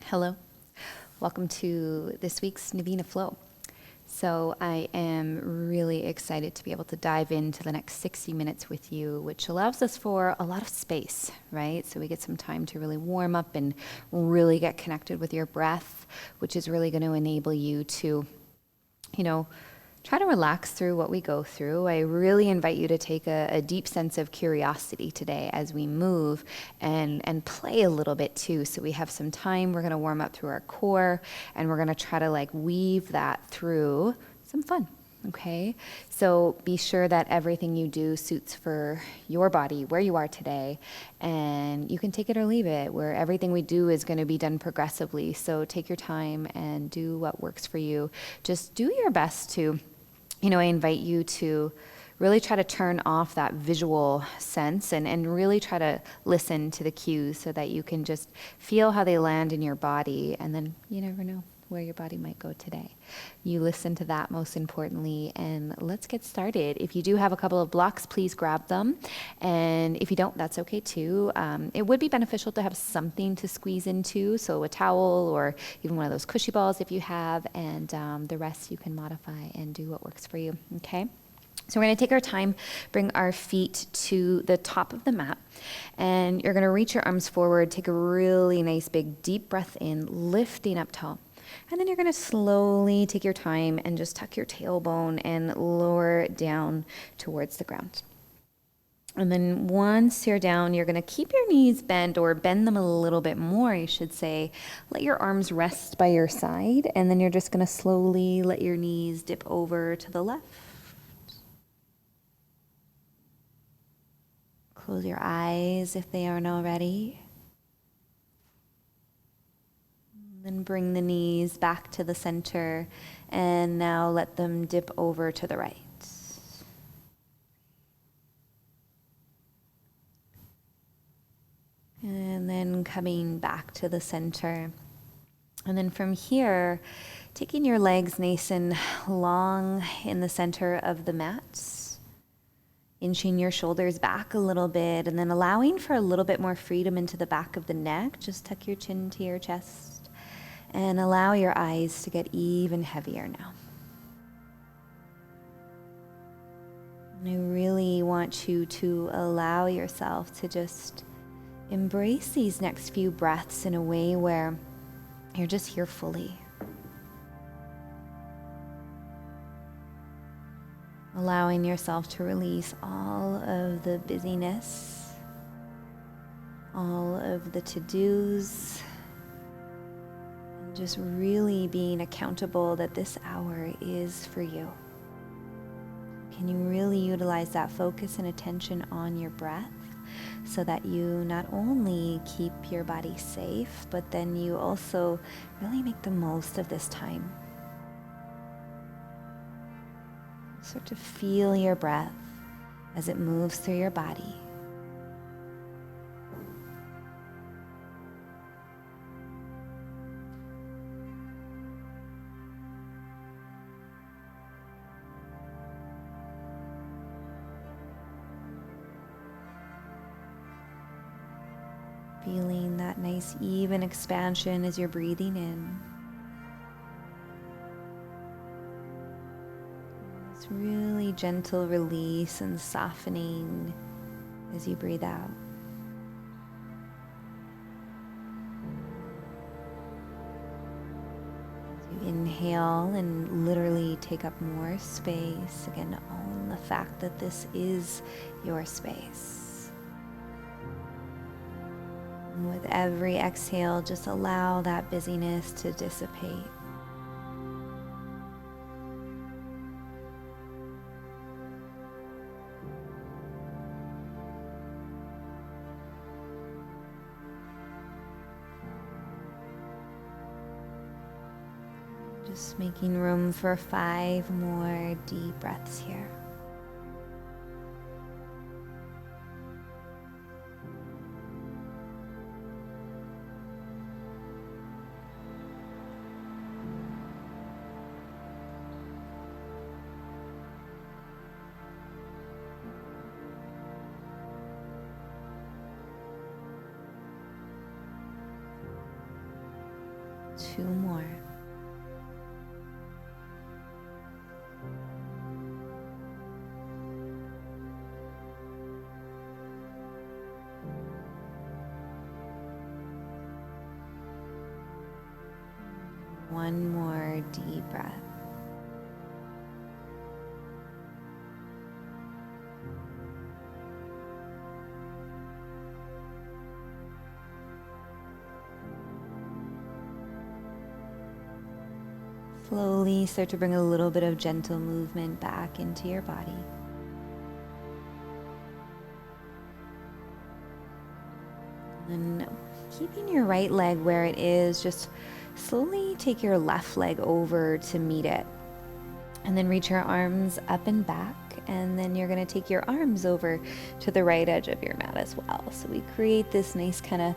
Hello, welcome to this week's Navina Flow. So I am really excited to be able to dive into the next 60 minutes with you, which allows us for a lot of space, right? So we get some time to really warm up and really get connected with your breath, which is really going to enable you to, try to relax through what we go through. I really invite you to take a deep sense of curiosity today as we move and play a little bit too. So we have some time. We're going to warm up through our core and we're going to try to weave that through some fun. Okay, so be sure that everything you do suits for your body, where you are today, and you can take it or leave it, where everything we do is going to be done progressively. So take your time and do what works for you. Just do your best to, I invite you to really try to turn off that visual sense and really try to listen to the cues so that you can just feel how they land in your body, and then you never know where your body might go today. You listen to that most importantly, and let's get started. If you do have a couple of blocks, please grab them. And if you don't, that's okay too. It would be beneficial to have something to squeeze into, so a towel or even one of those cushy balls if you have, and the rest you can modify and do what works for you, okay? So we're going to take our time, bring our feet to the top of the mat, and you're going to reach your arms forward, take a really nice big deep breath in, lifting up tall. And then you're going to slowly take your time and just tuck your tailbone and lower down towards the ground. And then once you're down, you're going to keep your knees bent, or bend them a little bit more, I should say. Let your arms rest by your side, and then you're just going to slowly let your knees dip over to the left. Close your eyes if they aren't already. Then bring the knees back to the center, and now let them dip over to the right. And then coming back to the center. And then from here, taking your legs nice and long in the center of the mat, inching your shoulders back a little bit, and then allowing for a little bit more freedom into the back of the neck. Just tuck your chin to your chest. And allow your eyes to get even heavier now. And I really want you to allow yourself to just embrace these next few breaths in a way where you're just here fully. Allowing yourself to release all of the busyness, all of the to-dos, just really being accountable that this hour is for you. Can you really utilize that focus and attention on your breath so that you not only keep your body safe, but then you also really make the most of this time? Start to feel your breath as it moves through your body. Feeling that nice even expansion as you're breathing in. This really gentle release and softening as you breathe out. As you inhale and literally take up more space, again, own the fact that this is your space. With every exhale, just allow that busyness to dissipate. Just making room for 5 more deep breaths here. 2 more. One more deep breath. Slowly start to bring a little bit of gentle movement back into your body. And keeping your right leg where it is, just slowly take your left leg over to meet it. And then reach your arms up and back. And then you're going to take your arms over to the right edge of your mat as well. So we create this nice kind of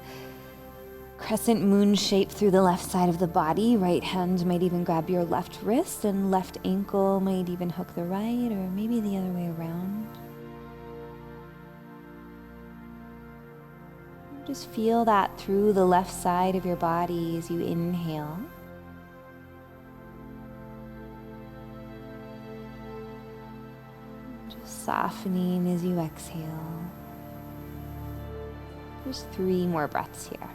crescent moon shape through the left side of the body. Right hand might even grab your left wrist, and left ankle might even hook the right, or maybe the other way around. Just feel that through the left side of your body as you inhale. Just softening as you exhale. There's 3 more breaths here.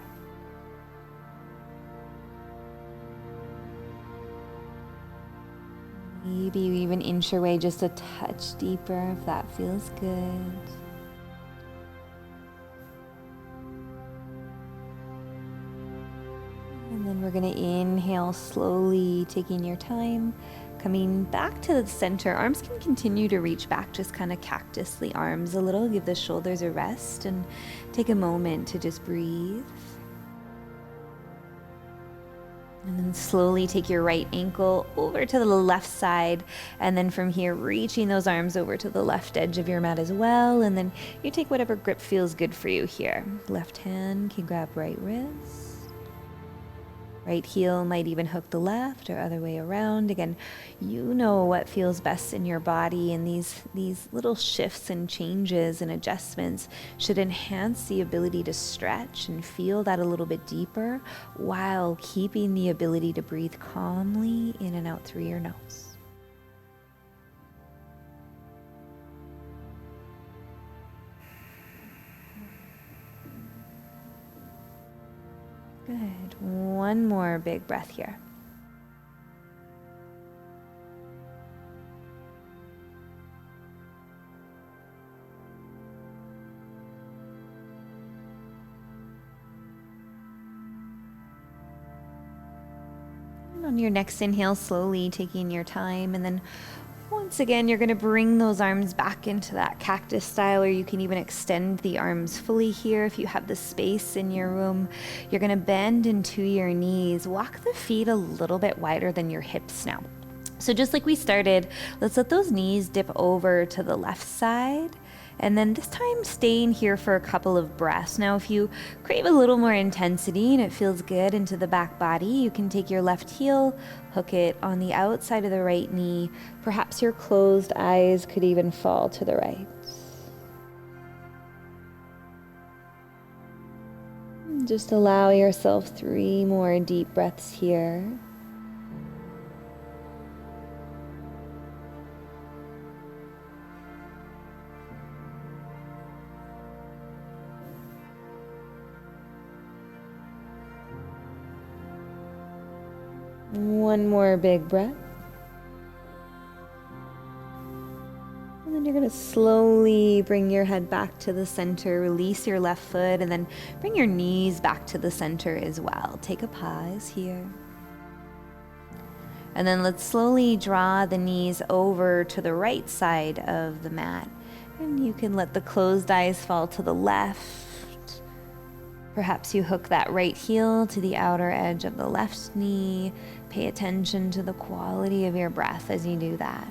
Maybe you even inch your way just a touch deeper if that feels good. And then we're going to inhale slowly, taking your time, coming back to the center. Arms can continue to reach back, just kind of cactus the arms a little. Give the shoulders a rest and take a moment to just breathe. And then slowly take your right ankle over to the left side. And then from here, reaching those arms over to the left edge of your mat as well. And then you take whatever grip feels good for you here. Left hand can grab right wrist. Right heel might even hook the left or other way around. Again, you know what feels best in your body, and these little shifts and changes and adjustments should enhance the ability to stretch and feel that a little bit deeper while keeping the ability to breathe calmly in and out through your nose. Good. One more big breath here. And on your next inhale, slowly taking your time, and then once again, you're going to bring those arms back into that cactus style, or you can even extend the arms fully here if you have the space in your room. You're going to bend into your knees. Walk the feet a little bit wider than your hips now. So just like we started, let's let those knees dip over to the left side. And then this time staying here for a couple of breaths. Now, if you crave a little more intensity and it feels good into the back body, you can take your left heel, hook it on the outside of the right knee. Perhaps your closed eyes could even fall to the right. Just allow yourself 3 more deep breaths here. One more big breath. And then you're going to slowly bring your head back to the center, release your left foot, and then bring your knees back to the center as well. Take a pause here. And then let's slowly draw the knees over to the right side of the mat. And you can let the closed eyes fall to the left. Perhaps you hook that right heel to the outer edge of the left knee. Pay attention to the quality of your breath as you do that.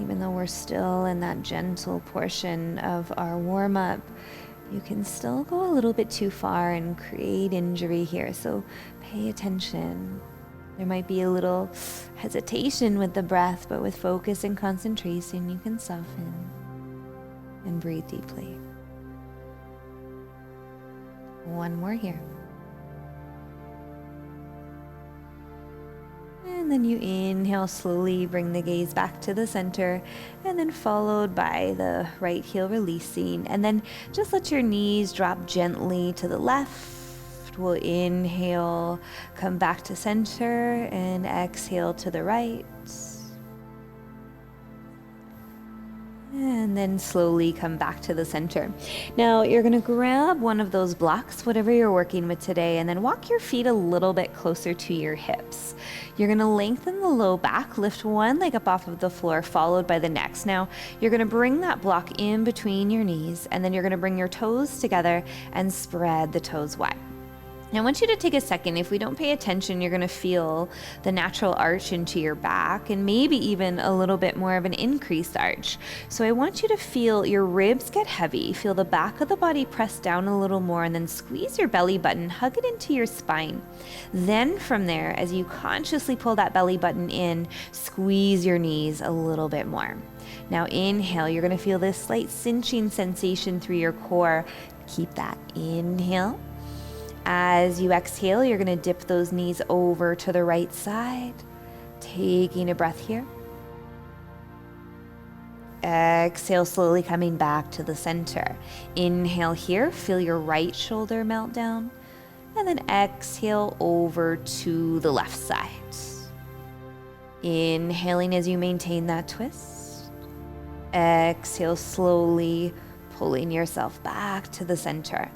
Even though we're still in that gentle portion of our warm-up, you can still go a little bit too far and create injury here, so pay attention. There might be a little hesitation with the breath, but with focus and concentration, you can soften and breathe deeply. One more here. And then you inhale, slowly bring the gaze back to the center, and then followed by the right heel releasing. And then just let your knees drop gently to the left. We'll inhale, come back to center, and exhale to the right. And then slowly come back to the center. Now you're gonna grab one of those blocks, whatever you're working with today, and then walk your feet a little bit closer to your hips. You're gonna lengthen the low back, lift one leg up off of the floor, followed by the next. Now you're gonna bring that block in between your knees, and then you're gonna bring your toes together and spread the toes wide. Now, I want you to take a second. If we don't pay attention, you're going to feel the natural arch into your back and maybe even a little bit more of an increased arch. So I want you to feel your ribs get heavy, feel the back of the body press down a little more, and then squeeze your belly button, hug it into your spine. Then from there, as you consciously pull that belly button in, squeeze your knees a little bit more. Now inhale, you're going to feel this slight cinching sensation through your core. Keep that. Inhale. As you exhale, you're going to dip those knees over to the right side, taking a breath here. Exhale, slowly coming back to the center. Inhale here, feel your right shoulder melt down, and then exhale over to the left side. Inhaling as you maintain that twist. Exhale, slowly pulling yourself back to the center.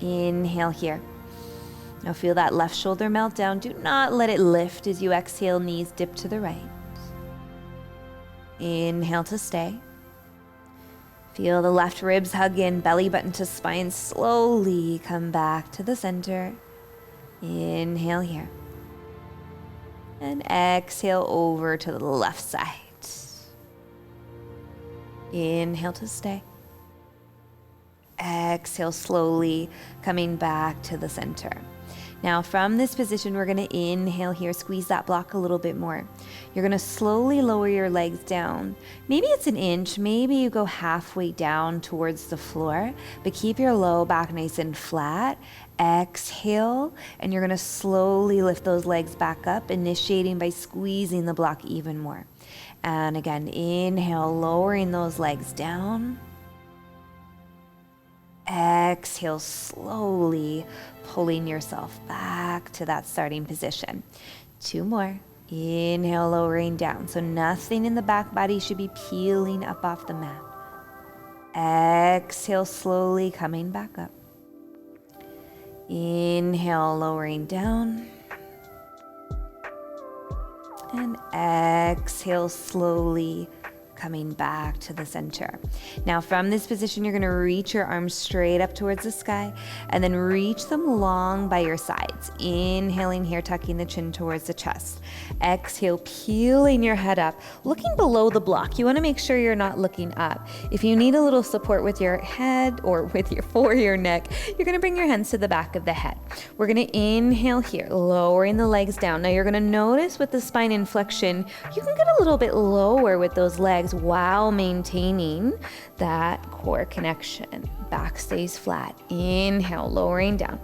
Inhale here. Now feel that left shoulder melt down. Do not let it lift as you exhale, knees dip to the right. Inhale to stay. Feel the left ribs hug in, belly button to spine. Slowly come back to the center. Inhale here. And exhale over to the left side. Inhale to stay. Exhale, slowly coming back to the center. Now from this position, we're going to inhale here, squeeze that block a little bit more. You're going to slowly lower your legs down. Maybe it's an inch, maybe you go halfway down towards the floor, but keep your low back nice and flat. Exhale, and you're going to slowly lift those legs back up, initiating by squeezing the block even more. And again, inhale, lowering those legs down. Exhale, slowly pulling yourself back to that starting position. 2 more. Inhale, lowering down. So nothing in the back body should be peeling up off the mat. Exhale, slowly coming back up. Inhale, lowering down. And exhale, slowly coming back to the center. Now from this position, you're going to reach your arms straight up towards the sky and then reach them long by your sides. Inhaling here, tucking the chin towards the chest. Exhale, peeling your head up, looking below the block. You want to make sure you're not looking up. If you need a little support with your head or for your neck, you're going to bring your hands to the back of the head. We're going to inhale here, lowering the legs down. Now you're going to notice with the spine inflection, you can get a little bit lower with those legs while maintaining that core connection. Back stays flat. Inhale, lowering down.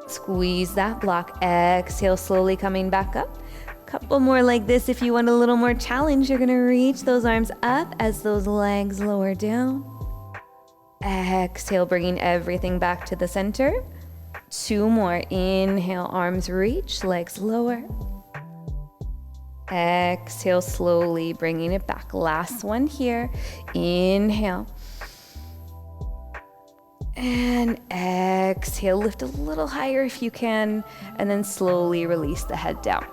Squeeze that block. Exhale, slowly coming back up. Couple more like this. If you want a little more challenge, you're going to reach those arms up as those legs lower down. Exhale, bringing everything back to the center. 2 more. Inhale, arms reach, legs lower. Exhale, slowly bringing it back. Last one here. Inhale. And exhale, lift a little higher if you can, and then slowly release the head down.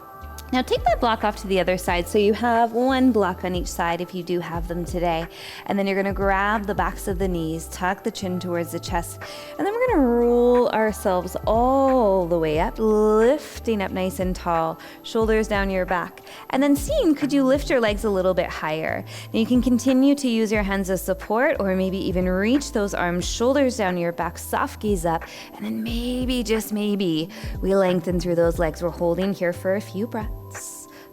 Now take that block off to the other side so you have 1 block on each side if you do have them today. And then you're going to grab the backs of the knees, tuck the chin towards the chest, and then we're going to roll ourselves all the way up, lifting up nice and tall, shoulders down your back. And then seeing, could you lift your legs a little bit higher? Now you can continue to use your hands as support or maybe even reach those arms, shoulders down your back, soft gaze up, and then maybe, just maybe, we lengthen through those legs. We're holding here for a few breaths.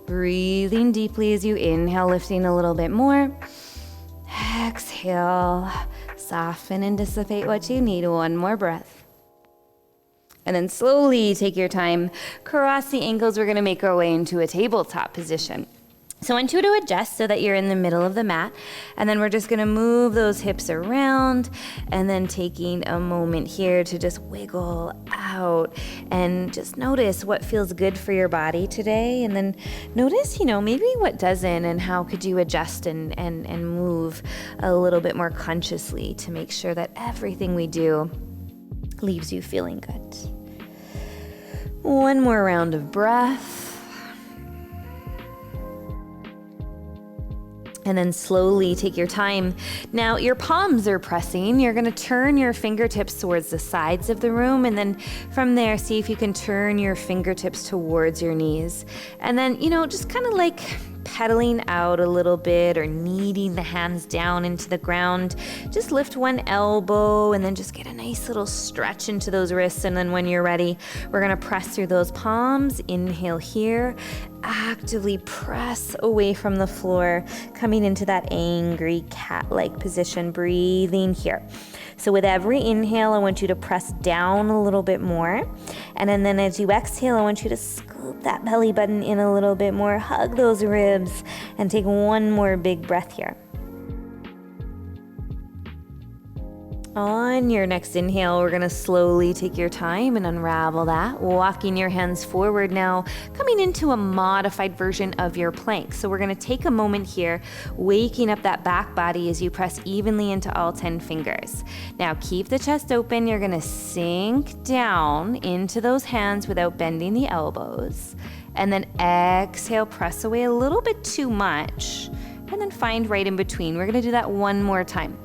Breathing deeply as you inhale, lifting a little bit more. Exhale, soften and dissipate what you need. 1 more breath. And then slowly take your time, cross the ankles. We're gonna make our way into a tabletop position. So I want you to adjust so that you're in the middle of the mat. And then we're just gonna move those hips around and then taking a moment here to just wiggle out and just notice what feels good for your body today. And then notice, maybe what doesn't, and how could you adjust and move a little bit more consciously to make sure that everything we do leaves you feeling good. One more round of breath. And then slowly take your time. Now your palms are pressing. You're gonna turn your fingertips towards the sides of the room, and then from there, see if you can turn your fingertips towards your knees. And then, just kind of like pedaling out a little bit or kneading the hands down into the ground. Just lift one elbow and then just get a nice little stretch into those wrists. And then when you're ready, we're gonna press through those palms. Inhale here. Actively press away from the floor, coming into that angry cat-like position, breathing here. So with every inhale, I want you to press down a little bit more. And then as you exhale, I want you to scoop that belly button in a little bit more, hug those ribs, and take one more big breath here. On your next inhale, we're gonna slowly take your time and unravel that, walking your hands forward now, coming into a modified version of your plank. So we're gonna take a moment here, waking up that back body as you press evenly into all 10 fingers. Now keep the chest open. You're gonna sink down into those hands without bending the elbows. And then exhale, press away a little bit too much, and then find right in between. We're gonna do that one more time.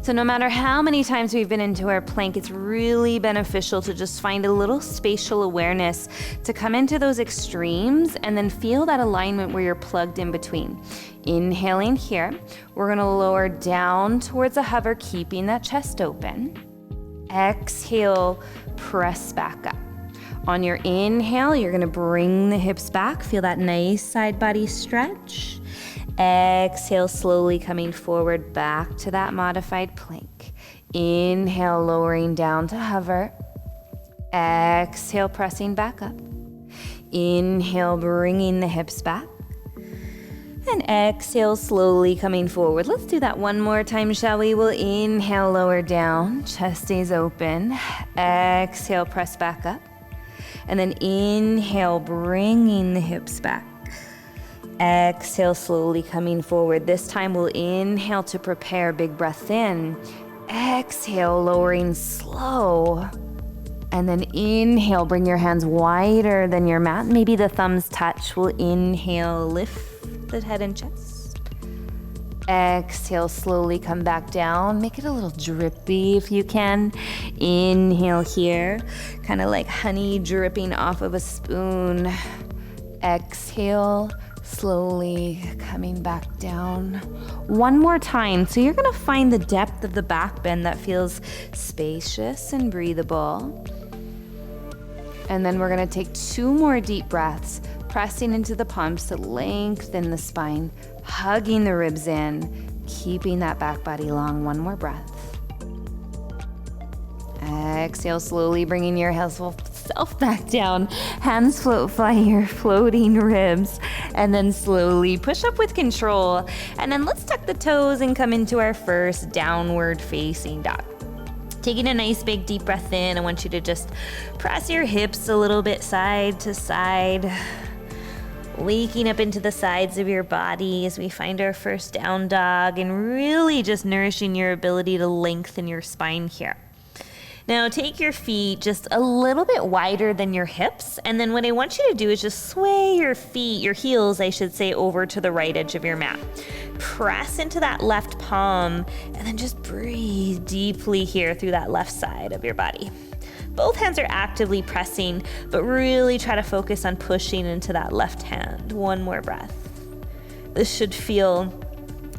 So no matter how many times we've been into our plank, it's really beneficial to just find a little spatial awareness to come into those extremes and then feel that alignment where you're plugged in between. Inhaling here, we're gonna lower down towards a hover, keeping that chest open. Exhale, press back up. On your inhale, you're gonna bring the hips back, feel that nice side body stretch. Exhale, slowly coming forward back to that modified plank. Inhale, lowering down to hover. Exhale, pressing back up. Inhale, bringing the hips back. And exhale, slowly coming forward. Let's do that one more time, shall we? We'll inhale, lower down, chest stays open. Exhale, press back up. And then inhale, bringing the hips back. Exhale, slowly coming forward. This time we'll inhale to prepare, big breath in. Exhale, lowering slow. And then inhale, bring your hands wider than your mat. Maybe the thumbs touch. We'll inhale, lift the head and chest. Exhale, slowly come back down. Make it a little drippy if you can. Inhale here, kind of like honey dripping off of a spoon. Exhale, slowly coming back down. One more time. So you're gonna find the depth of the back bend that feels spacious and breathable. And then we're gonna take 2 more deep breaths, pressing into the palms to lengthen the spine, hugging the ribs in, keeping that back body long. One more breath. Exhale, slowly bringing your self back down. Hands float, fly your floating ribs. And then slowly push up with control. And then let's tuck the toes and come into our first downward facing dog. Taking a nice big deep breath in, I want you to just press your hips a little bit side to side. Waking up into the sides of your body as we find our first down dog, and really just nourishing your ability to lengthen your spine here. Now take your feet just a little bit wider than your hips, and then what I want you to do is just sway your feet, your heels, I should say, over to the right edge of your mat. Press into that left palm, and then just breathe deeply here through that left side of your body. Both hands are actively pressing, but really try to focus on pushing into that left hand. One more breath. This should feel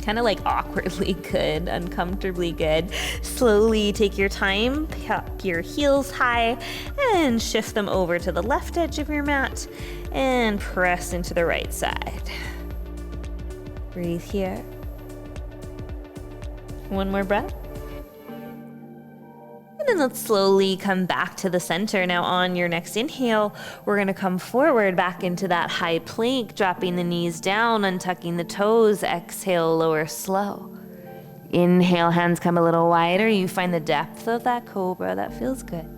kind of like awkwardly good, uncomfortably good. Slowly take your time, pop your heels high, and shift them over to the left edge of your mat, and press into the right side. Breathe here. One more breath. And And let's slowly come back to the center. Now on your next inhale, we're going to come forward back into that high plank, dropping the knees down, untucking the toes. Exhale, lower slow. Inhale, hands come a little wider. You find the depth of that cobra. That feels good.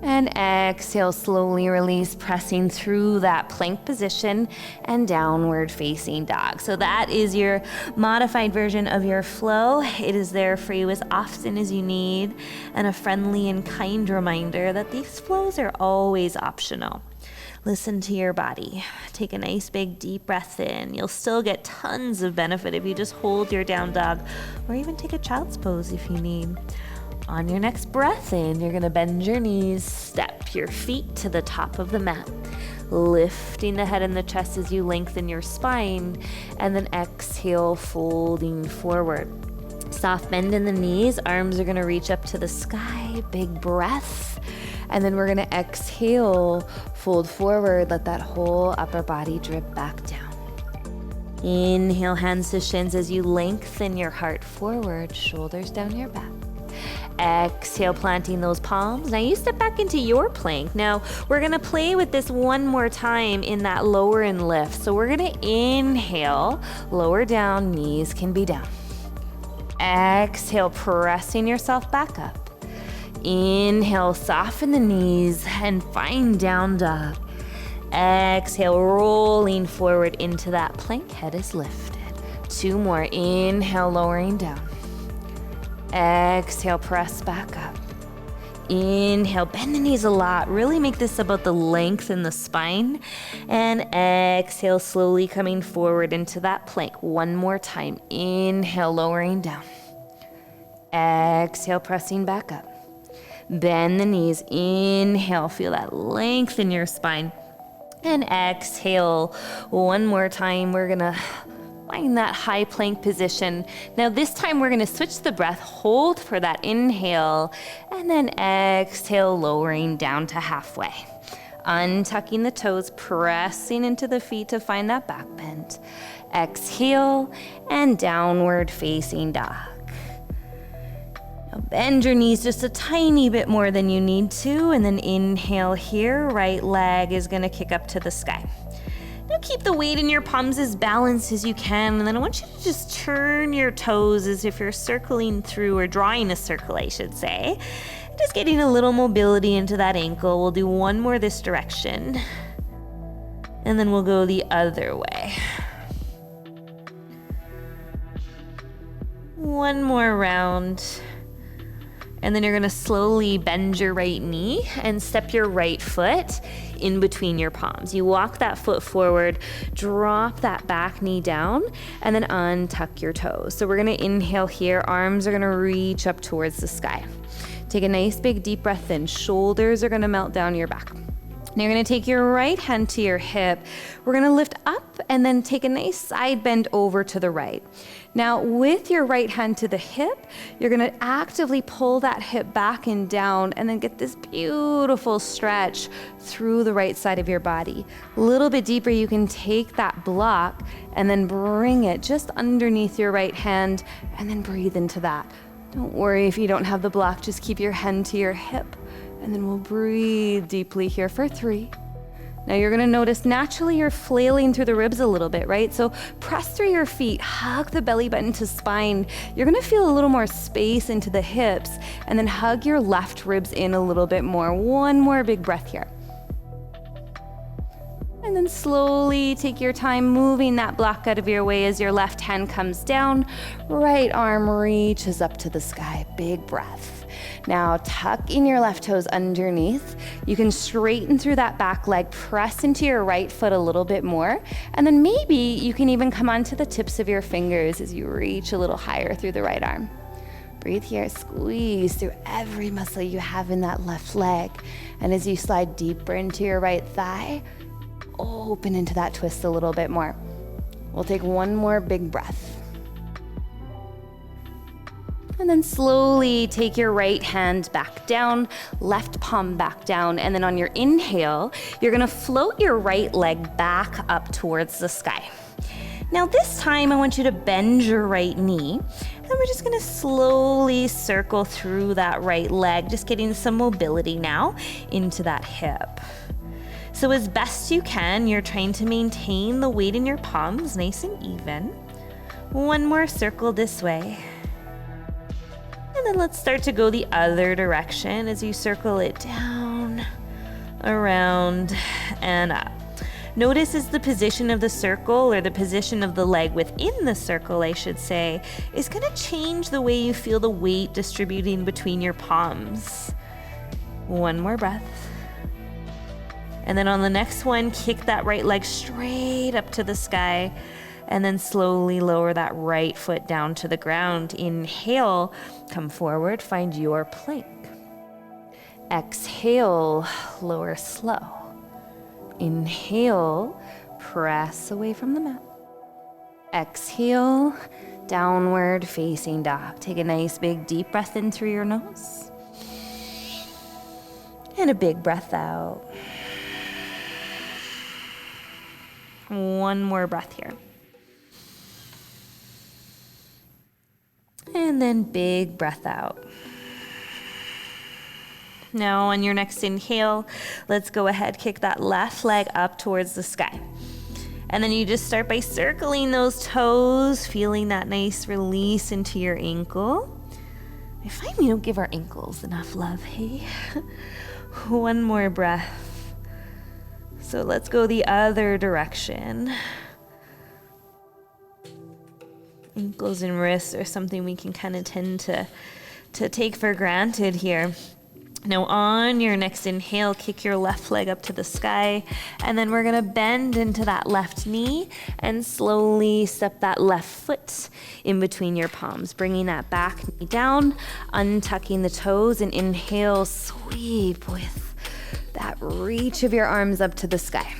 And exhale, slowly release, pressing through that plank position and downward facing dog. So that is your modified version of your flow. It is there for you as often as you need, and a friendly and kind reminder that these flows are always optional. Listen to your body. Take a nice big deep breath in. You'll still get tons of benefit if you just hold your down dog, or even take a child's pose if you need. On your next breath in, you're gonna bend your knees, step your feet to the top of the mat, lifting the head and the chest as you lengthen your spine, and then exhale, folding forward. Soft bend in the knees, arms are gonna reach up to the sky, big breath, and then we're gonna exhale, fold forward, let that whole upper body drip back down. Inhale, hands to shins as you lengthen your heart forward, shoulders down your back. Exhale, planting those palms. Now you step back into your plank. Now we're gonna play with this one more time in that lower and lift. So we're gonna inhale, lower down, knees can be down. Exhale, pressing yourself back up. Inhale, soften the knees and find down dog. Exhale, rolling forward into that plank, head is lifted. 2 more, inhale, lowering down. Exhale, press back up. Inhale, bend the knees a lot. Really make this about the length in the spine. And exhale, slowly coming forward into that plank. 1 more time. Inhale, lowering down. Exhale, pressing back up. Bend the knees. Inhale, feel that length in your spine. And exhale, 1 more time. We're gonna find that high plank position. Now this time we're gonna switch the breath, hold for that inhale, and then exhale, lowering down to halfway. Untucking the toes, pressing into the feet to find that back bend. Exhale, and downward facing dog. Now bend your knees just a tiny bit more than you need to, and then inhale here, right leg is gonna kick up to the sky. Now keep the weight in your palms as balanced as you can, and then I want you to just turn your toes as if you're circling through, or drawing a circle, I should say. Just getting a little mobility into that ankle. We'll do 1 more this direction, and then we'll go the other way. 1 more round. And then you're gonna slowly bend your right knee and step your right foot in between your palms. You walk that foot forward, drop that back knee down, and then untuck your toes. So we're gonna inhale here, arms are gonna reach up towards the sky. Take a nice big deep breath in, shoulders are gonna melt down your back. Now you're gonna take your right hand to your hip. We're gonna lift up and then take a nice side bend over to the right. Now with your right hand to the hip, you're gonna actively pull that hip back and down, and then get this beautiful stretch through the right side of your body. A little bit deeper, you can take that block and then bring it just underneath your right hand, and then breathe into that. Don't worry if you don't have the block, just keep your hand to your hip. And then we'll breathe deeply here for 3. Now you're gonna notice naturally you're flailing through the ribs a little bit, right? So press through your feet, hug the belly button to spine. You're gonna feel a little more space into the hips, and then hug your left ribs in a little bit more. 1 more big breath here. And then slowly take your time moving that block out of your way as your left hand comes down, right arm reaches up to the sky, big breath. Now tuck in your left toes underneath. You can straighten through that back leg, press into your right foot a little bit more, and then maybe you can even come onto the tips of your fingers as you reach a little higher through the right arm. Breathe here, squeeze through every muscle you have in that left leg, and as you slide deeper into your right thigh, open into that twist a little bit more. We'll take 1 more big breath. And then slowly take your right hand back down, left palm back down, and then on your inhale, you're gonna float your right leg back up towards the sky. Now this time I want you to bend your right knee, and we're just gonna slowly circle through that right leg, just getting some mobility now into that hip. So as best you can, you're trying to maintain the weight in your palms nice and even. One more circle this way. And then let's start to go the other direction as you circle it down, around, and up. Notice as the position of the circle, or the position of the leg within the circle, I should say, is going to change the way you feel the weight distributing between your palms. One more breath. And then on the next one, kick that right leg straight up to the sky, and then slowly lower that right foot down to the ground. Inhale, come forward, find your plank. Exhale, lower slow. Inhale, press away from the mat. Exhale, downward facing dog. Take a nice big deep breath in through your nose. And a big breath out. One more breath here. And then big breath out. Now on your next inhale, let's go ahead, kick that left leg up towards the sky. And then you just start by circling those toes, feeling that nice release into your ankle. I find we don't give our ankles enough love, hey? One more breath. So let's go the other direction. Ankles and wrists are something we can kind of tend to take for granted here. Now on your next inhale, kick your left leg up to the sky, and then we're gonna bend into that left knee and slowly step that left foot in between your palms, bringing that back knee down, untucking the toes, and inhale, sweep with that reach of your arms up to the sky.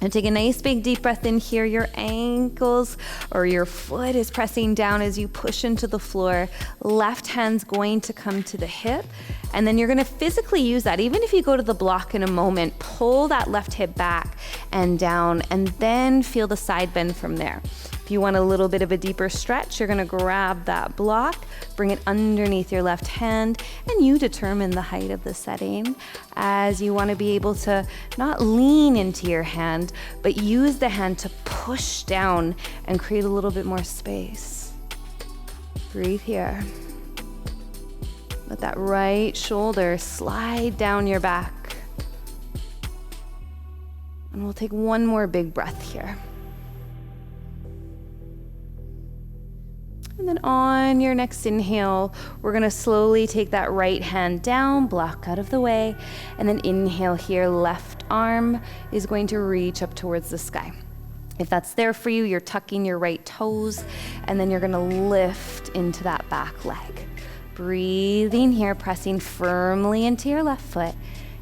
And take a nice big deep breath in here. Your ankles or your foot is pressing down as you push into the floor. Left hand's going to come to the hip. And then you're gonna physically use that. Even if you go to the block in a moment, pull that left hip back and down, and then feel the side bend from there. If you want a little bit of a deeper stretch, you're gonna grab that block, bring it underneath your left hand, and you determine the height of the setting as you wanna be able to not lean into your hand, but use the hand to push down and create a little bit more space. Breathe here. Let that right shoulder slide down your back. And we'll take one more big breath here. And then on your next inhale, we're gonna slowly take that right hand down, block out of the way, and then inhale here, left arm is going to reach up towards the sky. If that's there for you, you're tucking your right toes, and then you're gonna lift into that back leg. Breathing here, pressing firmly into your left foot,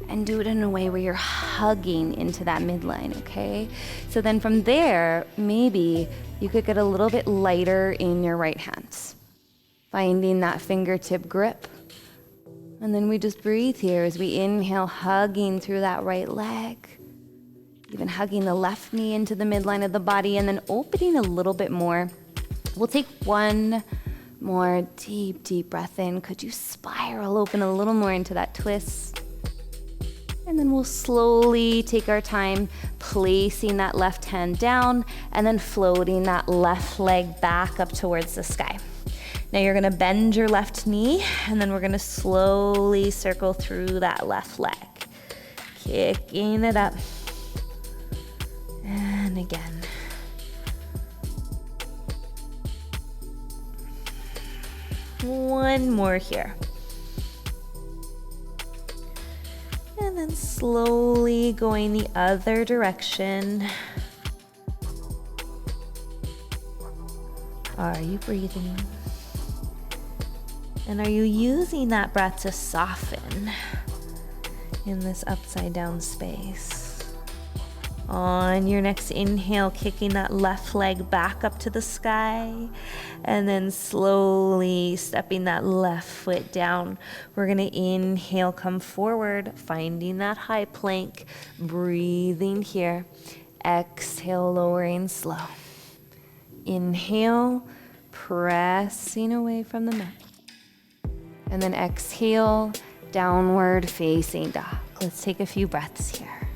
and do it in a way where you're hugging into that midline, okay? So then from there, maybe you could get a little bit lighter in your right hand, finding that fingertip grip. And then we just breathe here as we inhale, hugging through that right leg, even hugging the left knee into the midline of the body, and then opening a little bit more. We'll take one more deep, deep breath in. Could you spiral open a little more into that twist? And then we'll slowly take our time placing that left hand down and then floating that left leg back up towards the sky. Now you're gonna bend your left knee, and then we're gonna slowly circle through that left leg. Kicking it up. And again. One more here. And then slowly going the other direction. Are you breathing? And are you using that breath to soften in this upside down space? On your next inhale, kicking that left leg back up to the sky, and then slowly stepping that left foot down. We're gonna inhale, come forward, finding that high plank, breathing here. Exhale, lowering slow. Inhale, pressing away from the mat. And then exhale, downward facing dog. Let's take a few breaths here.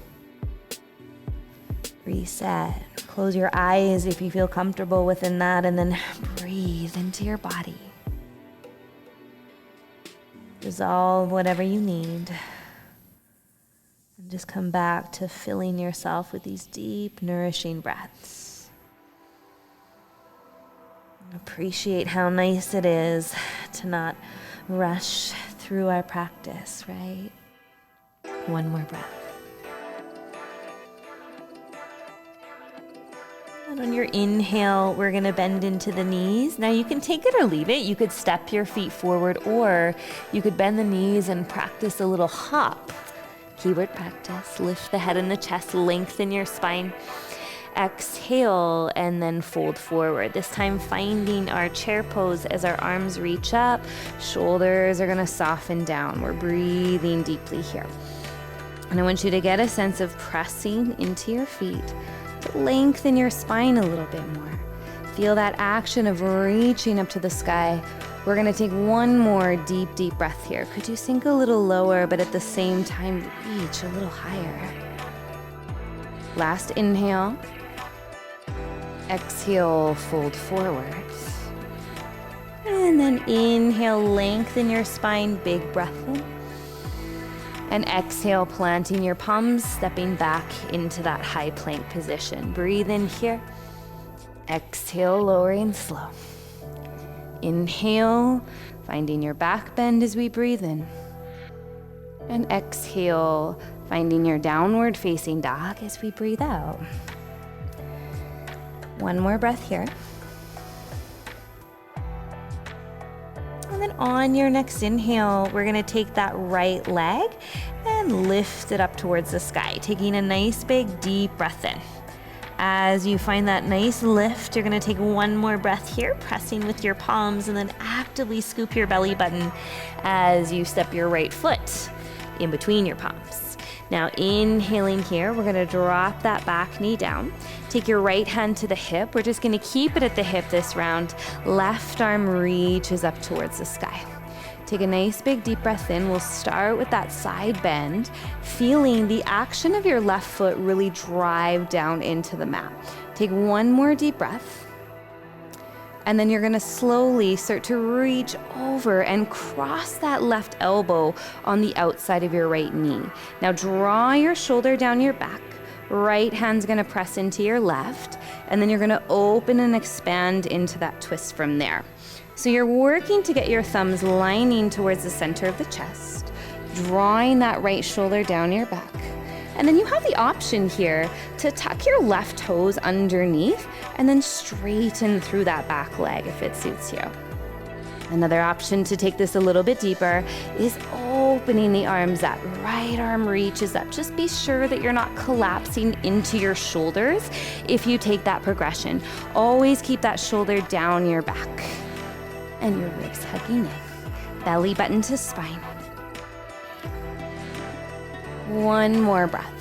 Reset. Close your eyes if you feel comfortable within that, and then breathe into your body. Dissolve whatever you need. And just come back to filling yourself with these deep, nourishing breaths. Appreciate how nice it is to not rush through our practice, right? One more breath. And on your inhale, we're going to bend into the knees. Now you can take it or leave it. You could step your feet forward, or you could bend the knees and practice a little hop. Keyword practice. Lift the head and the chest, lengthen your spine. Exhale and then fold forward. This time finding our chair pose as our arms reach up. Shoulders are going to soften down. We're breathing deeply here. And I want you to get a sense of pressing into your feet to lengthen your spine a little bit more. Feel that action of reaching up to the sky. We're going to take one more deep, deep breath here. Could you sink a little lower, but at the same time reach a little higher? Last inhale. Exhale, fold forward. And then inhale, lengthen your spine, big breath in. And exhale, planting your palms, stepping back into that high plank position. Breathe in here. Exhale, lowering slow. Inhale, finding your back bend as we breathe in. And exhale, finding your downward facing dog as we breathe out. One more breath here. And then on your next inhale, we're gonna take that right leg and lift it up towards the sky, taking a nice big deep breath in. As you find that nice lift, you're gonna take one more breath here, pressing with your palms, and then actively scoop your belly button as you step your right foot in between your palms. Now inhaling here, we're gonna drop that back knee down. Take your right hand to the hip. We're just gonna keep it at the hip this round. Left arm reaches up towards the sky. Take a nice big deep breath in. We'll start with that side bend, feeling the action of your left foot really drive down into the mat. Take one more deep breath. And then you're gonna slowly start to reach over and cross that left elbow on the outside of your right knee. Now draw your shoulder down your back. Right hand's gonna press into your left, and then you're gonna open and expand into that twist from there. So you're working to get your thumbs lining towards the center of the chest, drawing that right shoulder down your back. And then you have the option here to tuck your left toes underneath and then straighten through that back leg if it suits you. Another option to take this a little bit deeper is opening the arms. That right arm reaches up. Just be sure that you're not collapsing into your shoulders if you take that progression. Always keep that shoulder down your back and your ribs hugging in. Belly button to spine. One more breath.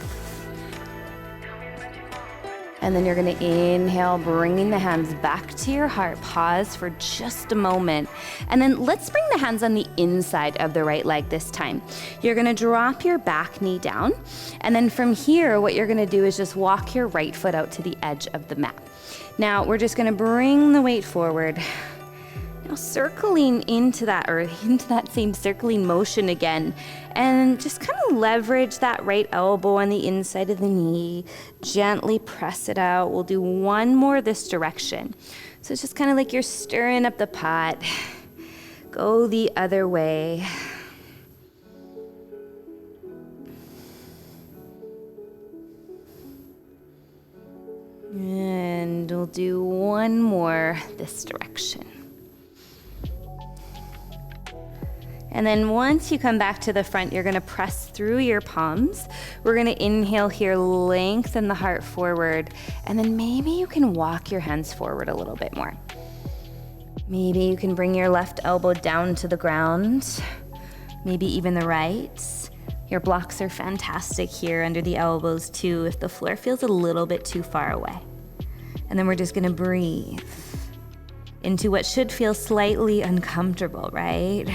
And then you're gonna inhale, bringing the hands back to your heart. Pause for just a moment. And then let's bring the hands on the inside of the right leg this time. You're gonna drop your back knee down. And then from here, what you're gonna do is just walk your right foot out to the edge of the mat. Now, we're just gonna bring the weight forward. Now circling into that same circling motion again, and just kind of leverage that right elbow on the inside of the knee. Gently press it out. We'll do one more this direction. So it's just kind of like you're stirring up the pot. Go the other way. And we'll do one more this direction. And then once you come back to the front, you're gonna press through your palms. We're gonna inhale here, lengthen the heart forward, and then maybe you can walk your hands forward a little bit more. Maybe you can bring your left elbow down to the ground, maybe even the right. Your blocks are fantastic here under the elbows too if the floor feels a little bit too far away. And then we're just gonna breathe into what should feel slightly uncomfortable, right?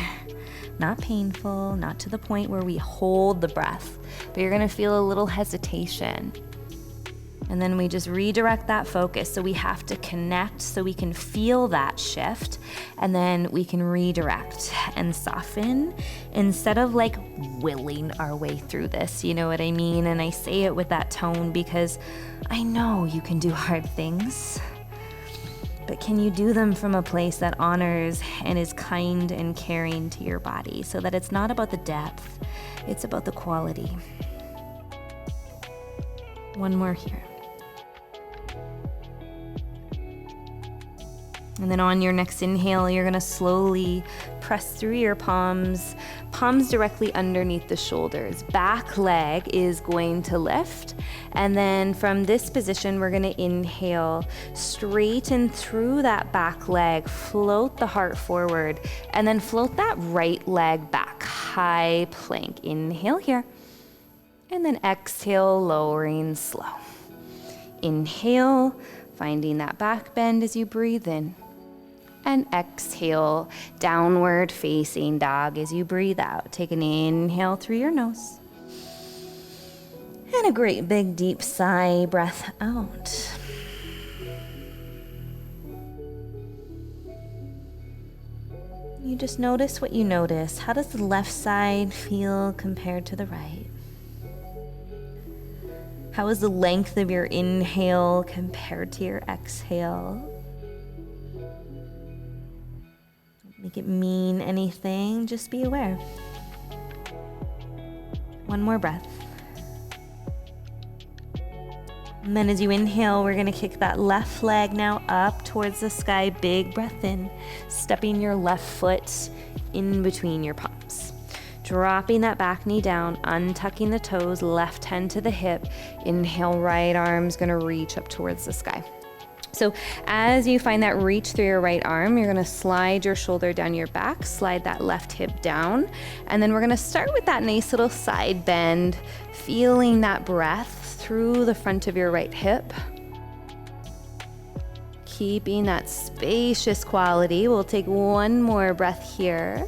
Not painful, not to the point where we hold the breath, but you're gonna feel a little hesitation. And then we just redirect that focus. So we have to connect so we can feel that shift, and then we can redirect and soften instead of like willing our way through this, you know what I mean? And I say it with that tone because I know you can do hard things, but can you do them from a place that honors and is kind and caring to your body so that it's not about the depth, it's about the quality. One more here. And then on your next inhale, you're gonna slowly press through your palms directly underneath the shoulders. Back leg is going to lift. And then from this position, we're gonna inhale, straighten through that back leg, float the heart forward, and then float that right leg back, high plank. Inhale here. And then exhale, lowering slow. Inhale, finding that back bend as you breathe in. And exhale, downward facing dog as you breathe out. Take an inhale through your nose. And a great big deep sigh, breath out. You just notice what you notice. How does the left side feel compared to the right? How is the length of your inhale compared to your exhale? Make it mean anything, just be aware. One more breath. And then as you inhale, we're gonna kick that left leg now up towards the sky. Big breath in, stepping your left foot in between your palms. Dropping that back knee down, untucking the toes, left hand to the hip. Inhale, right arm's gonna reach up towards the sky. So as you find that reach through your right arm, you're gonna slide your shoulder down your back, slide that left hip down, and then we're gonna start with that nice little side bend, feeling that breath through the front of your right hip. Keeping that spacious quality. We'll take one more breath here.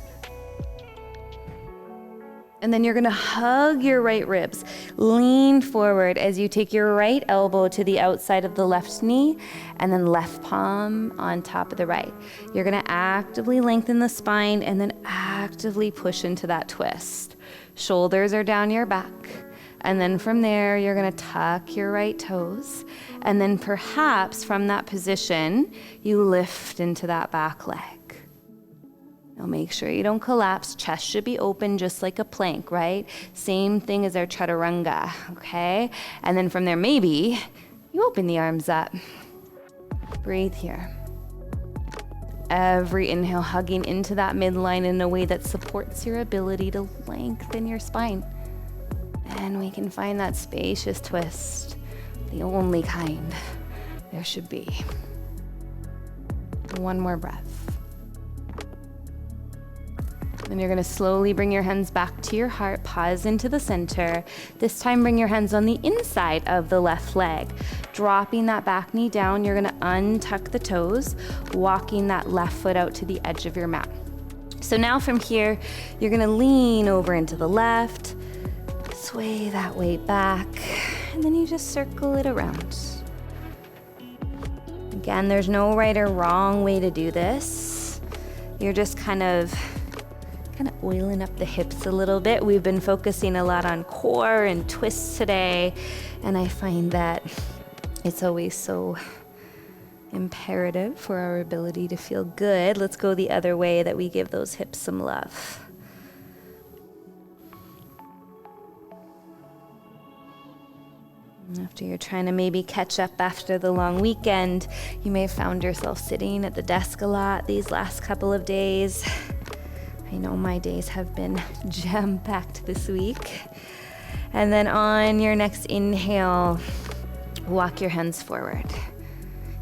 And then you're gonna hug your right ribs. Lean forward as you take your right elbow to the outside of the left knee and then left palm on top of the right. You're gonna actively lengthen the spine and then actively push into that twist. Shoulders are down your back. And then from there, you're gonna tuck your right toes. And then perhaps from that position, you lift into that back leg. Now make sure you don't collapse. Chest should be open just like a plank, right? Same thing as our chaturanga, okay? And then from there, maybe you open the arms up. Breathe here. Every inhale, hugging into that midline in a way that supports your ability to lengthen your spine. And we can find that spacious twist, the only kind there should be. One more breath. Then you're gonna slowly bring your hands back to your heart, pause into the center. This time, bring your hands on the inside of the left leg. Dropping that back knee down, you're gonna untuck the toes, walking that left foot out to the edge of your mat. So now from here, you're gonna lean over into the left, sway that weight back, and then you just circle it around. Again, there's no right or wrong way to do this. You're just kind of oiling up the hips a little bit. We've been focusing a lot on core and twists today, and I find that it's always so imperative for our ability to feel good. Let's go the other way, that we give those hips some love. After you're trying to maybe catch up after the long weekend, you may have found yourself sitting at the desk a lot these last couple of days. I know my days have been jam-packed this week. And then on your next inhale, walk your hands forward.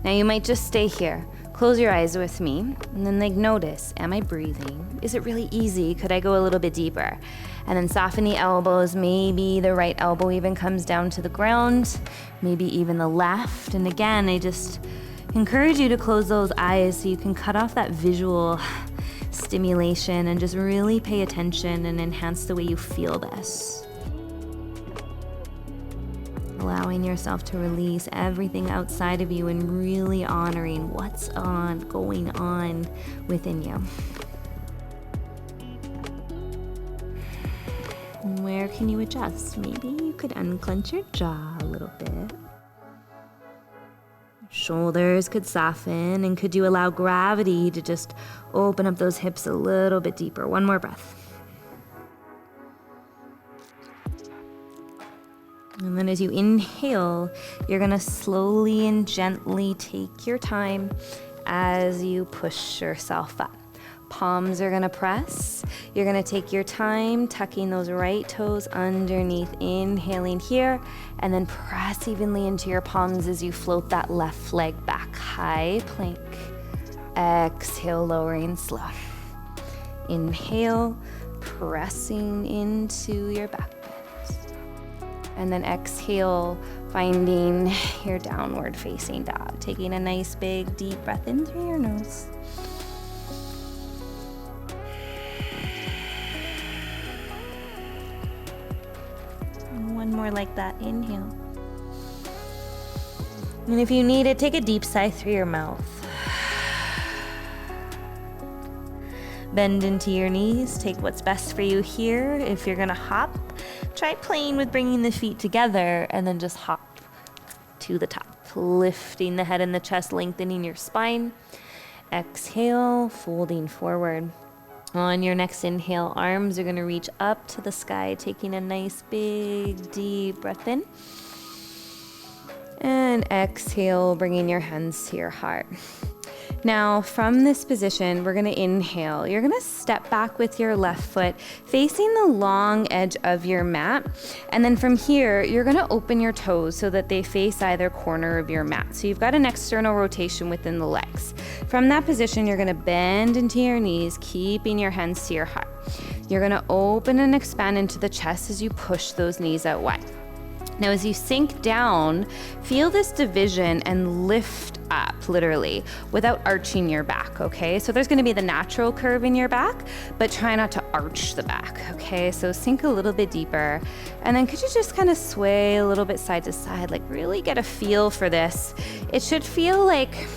Now you might just stay here. Close your eyes with me, and then notice, am I breathing? Is it really easy? Could I go a little bit deeper? And then soften the elbows. Maybe the right elbow even comes down to the ground, maybe even the left. And again, I just encourage you to close those eyes so you can cut off that visual stimulation and just really pay attention and enhance the way you feel this. Allowing yourself to release everything outside of you and really honoring what's going on within you. And where can you adjust? Maybe you could unclench your jaw a little bit. Shoulders could soften, and could you allow gravity to just open up those hips a little bit deeper? One more breath. And then as you inhale, you're gonna slowly and gently take your time as you push yourself up. Palms are gonna press. You're gonna take your time tucking those right toes underneath, inhaling here, and then press evenly into your palms as you float that left leg back. High plank. Exhale, lowering slow. Inhale, pressing into your back bend. And then exhale, finding your downward facing dog. Taking a nice big deep breath in through your nose. One more like that, inhale. And if you need it, take a deep sigh through your mouth. Bend into your knees, take what's best for you here. If you're gonna hop, try playing with bringing the feet together and then just hop to the top. Lifting the head and the chest, lengthening your spine. Exhale, folding forward. On your next inhale, arms are gonna reach up to the sky, taking a nice big deep breath in. And exhale, bringing your hands to your heart. Now, from this position, we're gonna inhale. You're gonna step back with your left foot facing the long edge of your mat. And then from here, you're gonna open your toes so that they face either corner of your mat. So you've got an external rotation within the legs. From that position, you're gonna bend into your knees, keeping your hands to your heart. You're gonna open and expand into the chest as you push those knees out wide. Now, as you sink down, feel this division and lift up, literally, without arching your back, okay? So there's gonna be the natural curve in your back, but try not to arch the back, okay? So sink a little bit deeper, and then could you just kind of sway a little bit side to side, like really get a feel for this. It should feel like,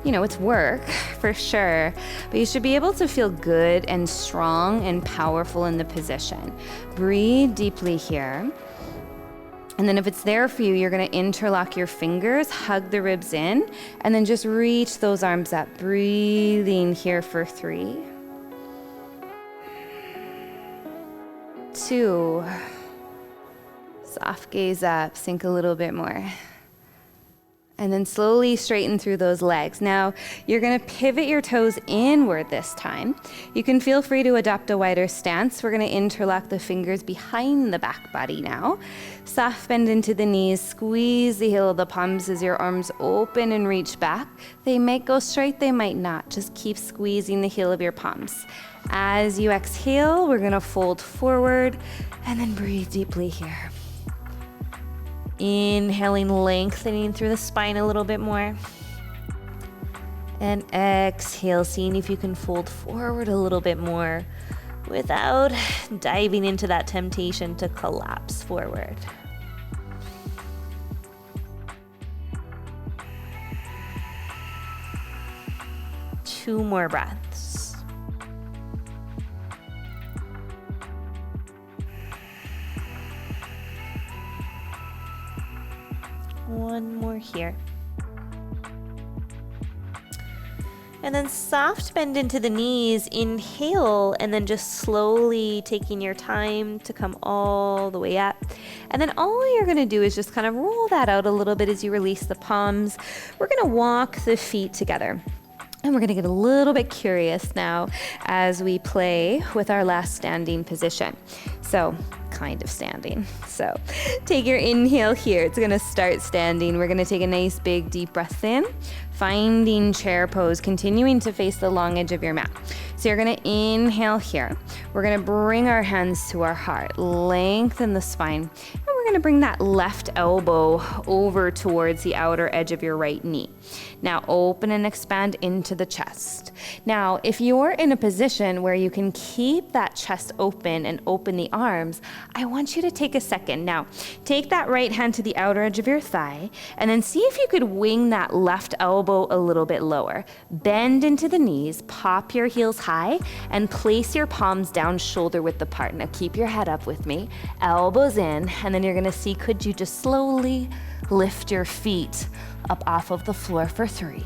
you know, it's work for sure, but you should be able to feel good and strong and powerful in the position. Breathe deeply here. And then if it's there for you, you're gonna interlock your fingers, hug the ribs in, and then just reach those arms up. Breathing here for 3, 2, soft gaze up, sink a little bit more. And then slowly straighten through those legs. Now, you're gonna pivot your toes inward this time. You can feel free to adopt a wider stance. We're gonna interlock the fingers behind the back body now. Soft bend into the knees, squeeze the heel of the palms as your arms open and reach back. They might go straight, they might not. Just keep squeezing the heel of your palms. As you exhale, we're gonna fold forward and then breathe deeply here. Inhaling, lengthening through the spine a little bit more. And exhale, seeing if you can fold forward a little bit more without diving into that temptation to collapse forward. Two more breaths. One more here. And then soft bend into the knees, inhale, and then just slowly taking your time to come all the way up. And then all you're gonna do is just kind of roll that out a little bit as you release the palms. We're gonna walk the feet together. And we're gonna get a little bit curious now as we play with our last standing position. So, kind of standing. So, take your inhale here. It's gonna start standing. We're gonna take a nice big deep breath in, finding chair pose, continuing to face the long edge of your mat. So you're gonna inhale here. We're gonna bring our hands to our heart, lengthen the spine, and we're gonna bring that left elbow over towards the outer edge of your right knee. Now open and expand into the chest. Now, if you're in a position where you can keep that chest open and open the arms, I want you to take a second. Now, take that right hand to the outer edge of your thigh, and then see if you could wing that left elbow a little bit lower. Bend into the knees, pop your heels high, and place your palms down shoulder width apart. Now keep your head up with me, elbows in, and then you're gonna see, could you just slowly lift your feet up off of the floor for 3.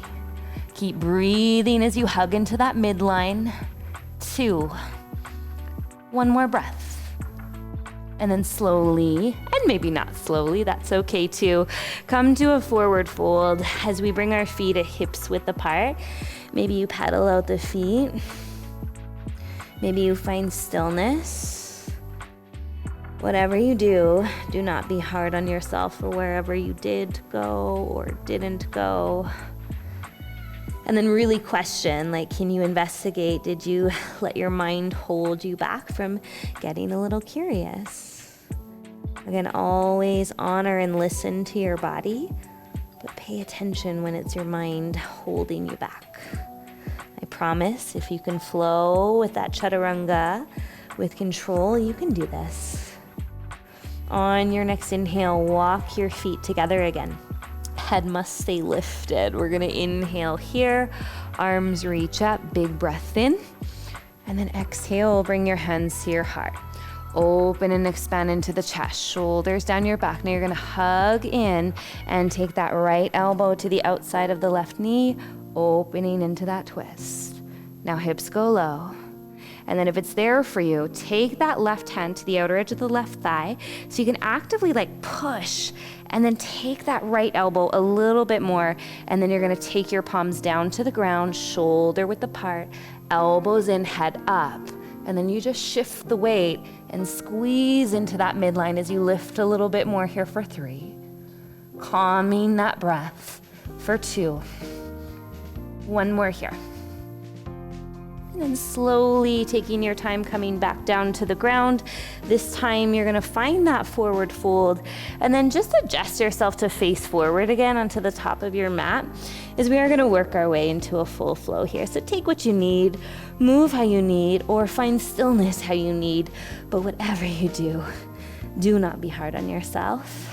Keep breathing as you hug into that midline. 2. One more breath. And then slowly, and maybe not slowly, that's okay too, come to a forward fold as we bring our feet at hips width apart. Maybe you pedal out the feet. Maybe you find stillness. Whatever you do, do not be hard on yourself for wherever you did go or didn't go. And then really question, like, can you investigate? Did you let your mind hold you back from getting a little curious? Again, always honor and listen to your body, but pay attention when it's your mind holding you back. I promise if you can flow with that chaturanga with control, you can do this. On your next inhale, walk your feet together again. Head must stay lifted. We're gonna inhale here, arms reach up, big breath in, and then exhale, bring your hands to your heart. Open and expand into the chest, shoulders down your back. Now you're gonna hug in and take that right elbow to the outside of the left knee, opening into that twist. Now hips go low. And then if it's there for you, take that left hand to the outer edge of the left thigh so you can actively like push, and then take that right elbow a little bit more, and then you're gonna take your palms down to the ground, shoulder width apart, elbows in, head up. And then you just shift the weight and squeeze into that midline as you lift a little bit more here for 3. Calming that breath for 2. One more here. And then slowly taking your time coming back down to the ground. This time you're gonna find that forward fold, and then just adjust yourself to face forward again onto the top of your mat, as we are gonna work our way into a full flow here. So take what you need, move how you need, or find stillness how you need. But whatever you do not be hard on yourself.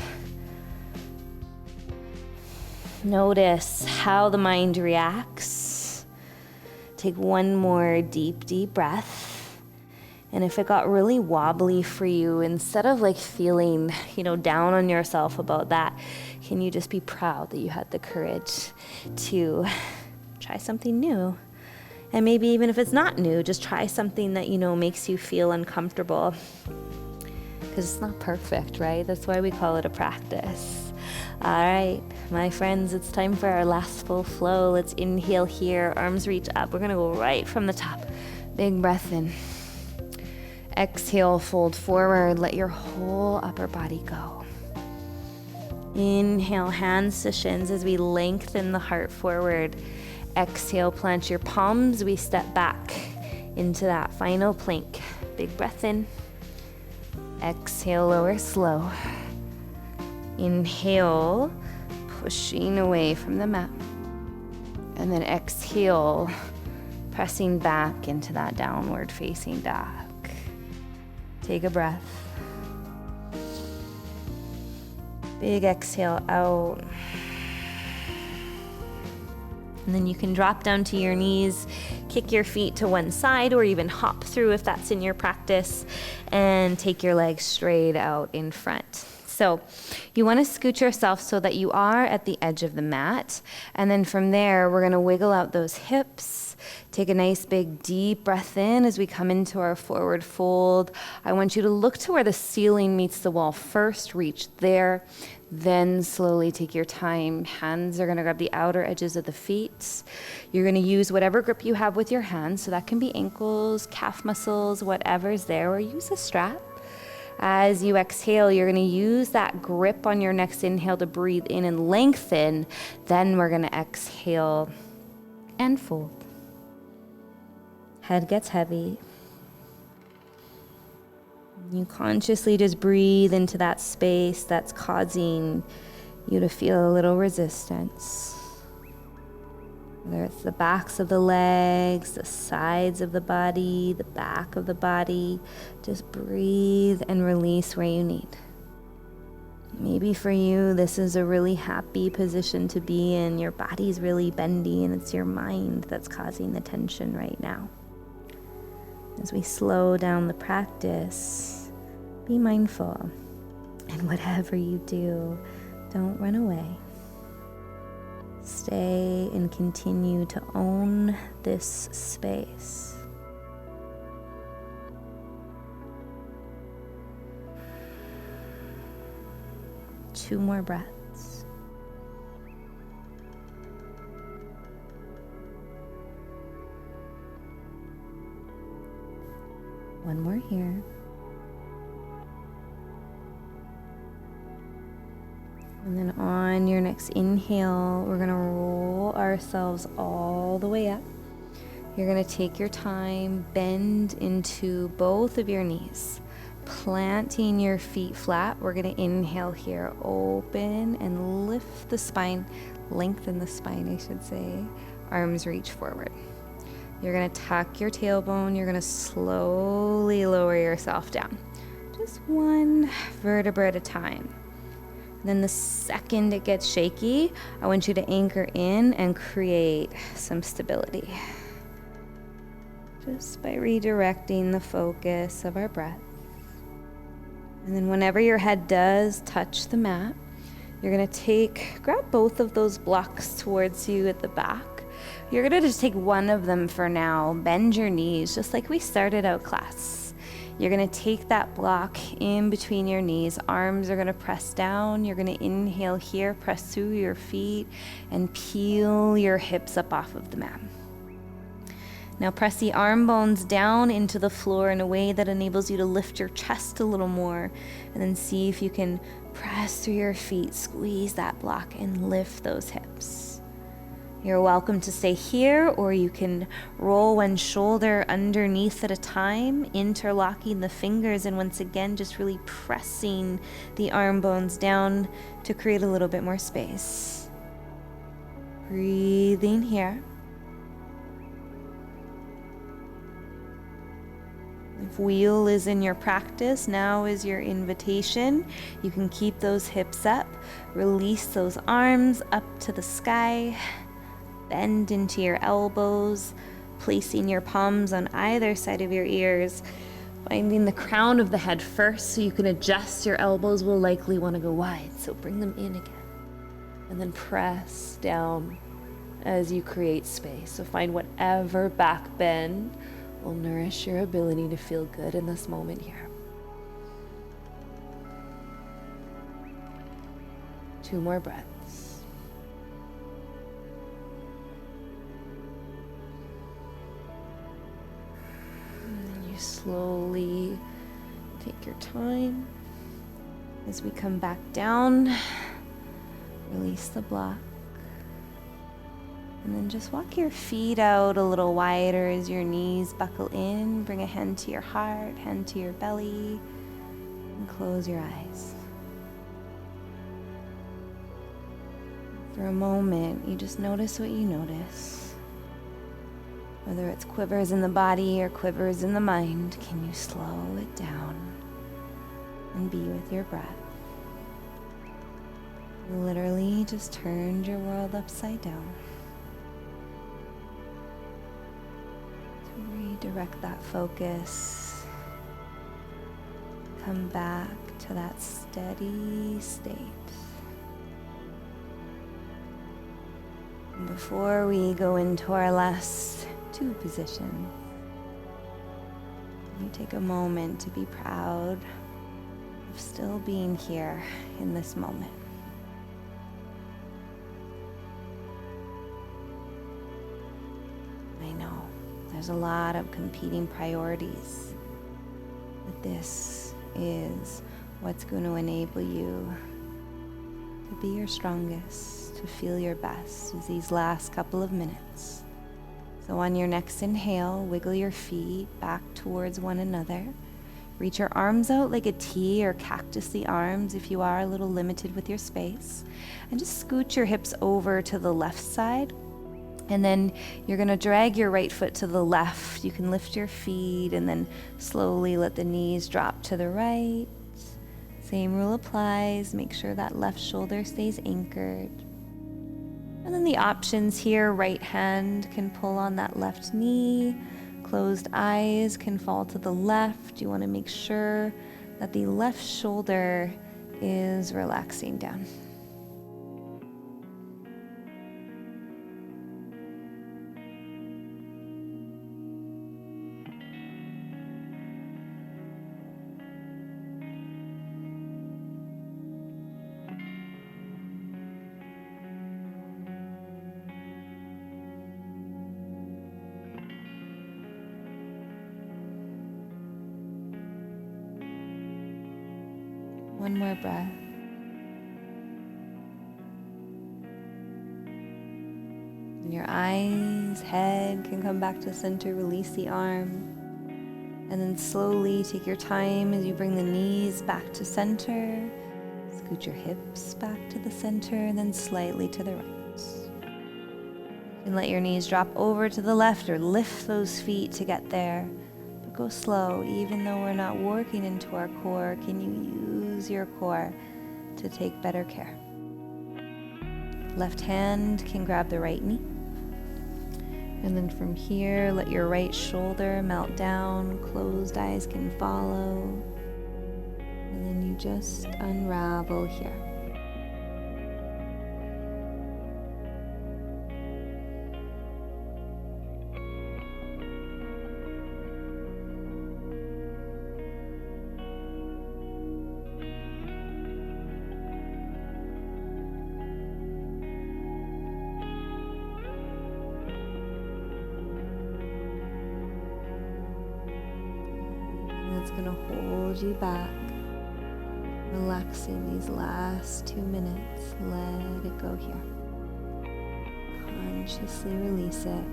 Notice how the mind reacts. Take one more deep, deep breath. And if it got really wobbly for you, instead of like feeling, down on yourself about that, can you just be proud that you had the courage to try something new? And maybe even if it's not new, just try something that, makes you feel uncomfortable. Because it's not perfect, right? That's why we call it a practice. All right, my friends, it's time for our last full flow. Let's inhale here, arms reach up. We're gonna go right from the top. Big breath in. Exhale, fold forward. Let your whole upper body go. Inhale, hands to shins as we lengthen the heart forward. Exhale, plant your palms. We step back into that final plank. Big breath in. Exhale, lower slow. Inhale, pushing away from the mat. And then exhale, pressing back into that downward facing dog. Take a breath. Big exhale out. And then you can drop down to your knees, kick your feet to one side, or even hop through if that's in your practice, and take your legs straight out in front. So you want to scoot yourself so that you are at the edge of the mat. And then from there, we're going to wiggle out those hips. Take a nice big deep breath in as we come into our forward fold. I want you to look to where the ceiling meets the wall first, reach there, then slowly take your time. Hands are going to grab the outer edges of the feet. You're going to use whatever grip you have with your hands. So that can be ankles, calf muscles, whatever's there, or use a strap. As you exhale, you're going to use that grip on your next inhale to breathe in and lengthen. Then we're going to exhale and fold. Head gets heavy. You consciously just breathe into that space that's causing you to feel a little resistance. Whether it's the backs of the legs, the sides of the body, the back of the body, just breathe and release where you need. Maybe for you, this is a really happy position to be in. Your body's really bendy and it's your mind that's causing the tension right now. As we slow down the practice, be mindful. And whatever you do, don't run away. Stay and continue to own this space. Two more breaths. One more here. And then on your next inhale, we're going to roll ourselves all the way up. You're going to take your time, bend into both of your knees, planting your feet flat. We're going to inhale here, open and lift the spine, lengthen the spine, I should say. Arms reach forward. You're going to tuck your tailbone. You're going to slowly lower yourself down, just one vertebra at a time. Then the second it gets shaky, I want you to anchor in and create some stability. Just by redirecting the focus of our breath. And then whenever your head does touch the mat, you're gonna grab both of those blocks towards you at the back. You're gonna just take one of them for now, bend your knees, just like we started out class. You're going to take that block in between your knees. Arms are going to press down. You're going to inhale here, press through your feet, and peel your hips up off of the mat. Now press the arm bones down into the floor in a way that enables you to lift your chest a little more. And then see if you can press through your feet, squeeze that block, and lift those hips. You're welcome to stay here, or you can roll one shoulder underneath at a time, interlocking the fingers, and once again, just really pressing the arm bones down to create a little bit more space. Breathing here. If wheel is in your practice, now is your invitation. You can keep those hips up, release those arms up to the sky. Bend into your elbows, placing your palms on either side of your ears, finding the crown of the head first so you can adjust. Your elbows will likely want to go wide, so bring them in again. And then press down as you create space. So find whatever back bend will nourish your ability to feel good in this moment here. 2 more breaths. Slowly take your time. As we come back down, release the block. And then just walk your feet out a little wider as your knees buckle in. Bring a hand to your heart, hand to your belly, and close your eyes. For a moment, you just notice what you notice. Whether it's quivers in the body or quivers in the mind, can you slow it down and be with your breath? You literally just turned your world upside down. To redirect that focus, come back to to that steady state. And before we go into our last two positions, you take a moment to be proud of still being here in this moment. I know there's a lot of competing priorities, but this is what's going to enable you to be your strongest, to feel your best is these last couple of minutes. So on your next inhale, wiggle your feet back towards one another. Reach your arms out like a T or cactus the arms if you are a little limited with your space. And just scoot your hips over to the left side. And then you're going to drag your right foot to the left. You can lift your feet and then slowly let the knees drop to the right. Same rule applies. Make sure that left shoulder stays anchored. And then the options here, right hand can pull on that left knee. Closed eyes can fall to the left. You want to make sure that the left shoulder is relaxing down. One more breath. And your eyes, head can come back to center. Release the arm. And then slowly take your time as you bring the knees back to center. Scoot your hips back to the center and then slightly to the right. And let your knees drop over to the left or lift those feet to get there. But go slow. Even though we're not working into our core, can you use your core to take better care? Left hand can grab the right knee. And then from here, let your right shoulder melt down. Closed eyes can follow. And then you just unravel here. It's going to hold you back, relaxing these last 2 minutes. Let it go here. Consciously release it.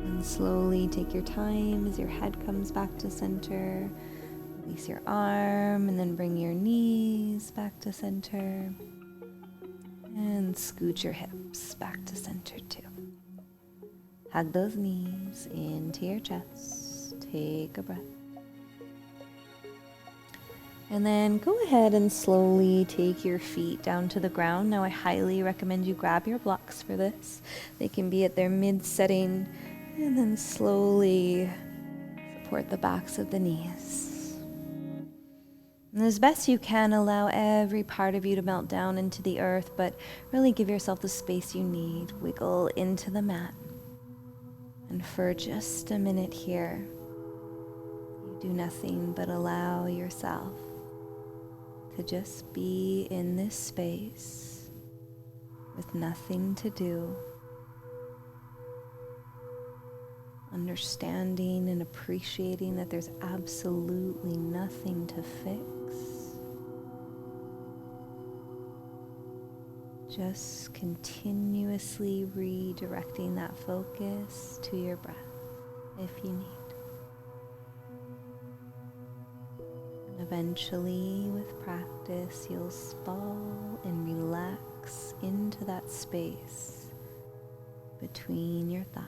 And slowly take your time as your head comes back to center. Release your arm and then bring your knees back to center. And scoot your hips back to center too. Hug those knees into your chest. Take a breath. And then go ahead and slowly take your feet down to the ground. Now I highly recommend you grab your blocks for this. They can be at their mid-setting, and then slowly support the backs of the knees. And as best you can, allow every part of you to melt down into the earth, but really give yourself the space you need. Wiggle into the mat. And for just a minute here, you do nothing but allow yourself to just be in this space with nothing to do, understanding and appreciating that there's absolutely nothing to fix. Just continuously redirecting that focus to your breath if you need. And eventually, with practice, you'll fall and relax into that space between your thoughts.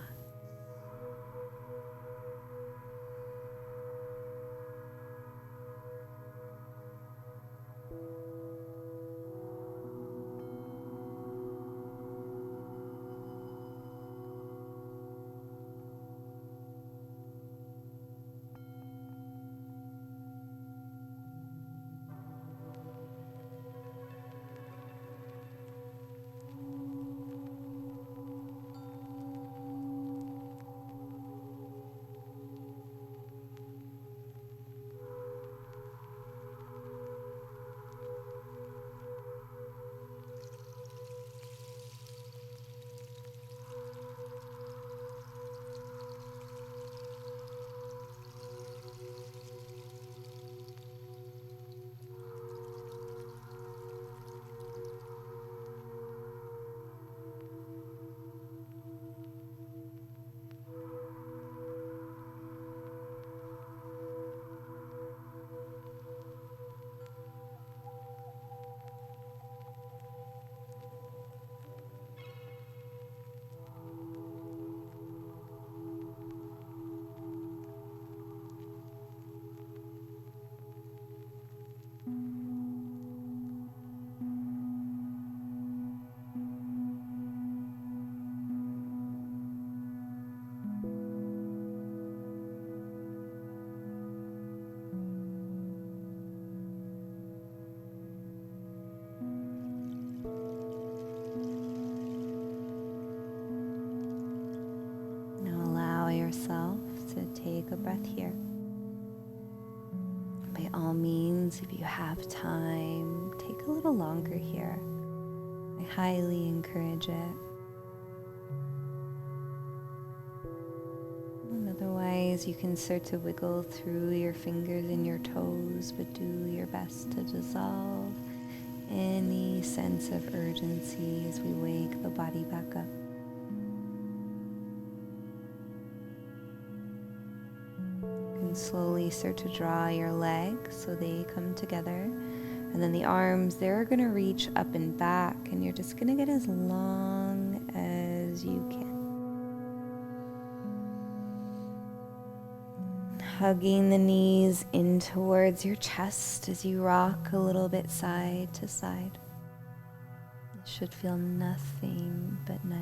breath here. By all means, if you have time, take a little longer here. I highly encourage it. And otherwise, you can start to wiggle through your fingers and your toes, but do your best to dissolve any sense of urgency as we wake the body back up. You can slowly start to draw your legs so they come together. And then the arms, they're going to reach up and back, and you're just going to get as long as you can. Hugging the knees in towards your chest as you rock a little bit side to side. It should feel nothing but nice.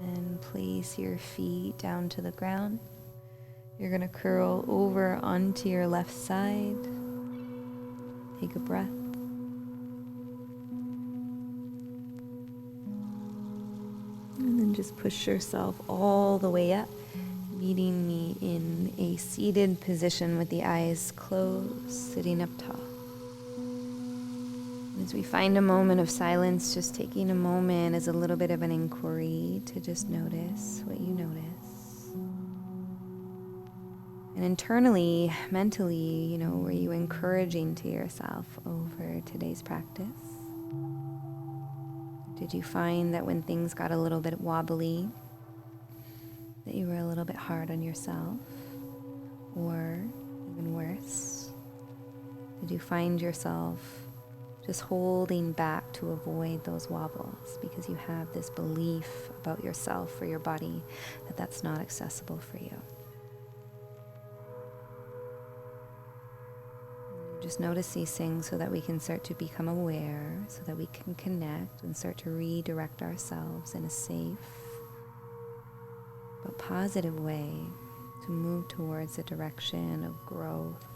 And place your feet down to the ground. You're going to curl over onto your left side. Take a breath. And then just push yourself all the way up, meeting me in a seated position with the eyes closed, sitting up tall. As we find a moment of silence, just taking a moment as a little bit of an inquiry to just notice what you notice. And internally, mentally, were you encouraging to yourself over today's practice? Did you find that when things got a little bit wobbly, that you were a little bit hard on yourself? Or even worse, did you find yourself just holding back to avoid those wobbles because you have this belief about yourself or your body that that's not accessible for you? Just notice these things so that we can start to become aware, so that we can connect and start to redirect ourselves in a safe but positive way to move towards the direction of growth.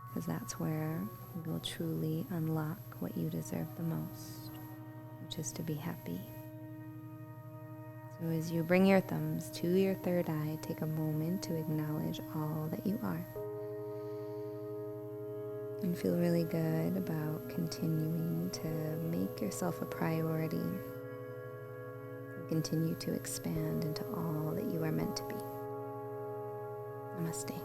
Because that's where we will truly unlock what you deserve the most, which is to be happy. So as you bring your thumbs to your third eye, take a moment to acknowledge all that you are. And feel really good about continuing to make yourself a priority. Continue to expand into all that you are meant to be. Namaste.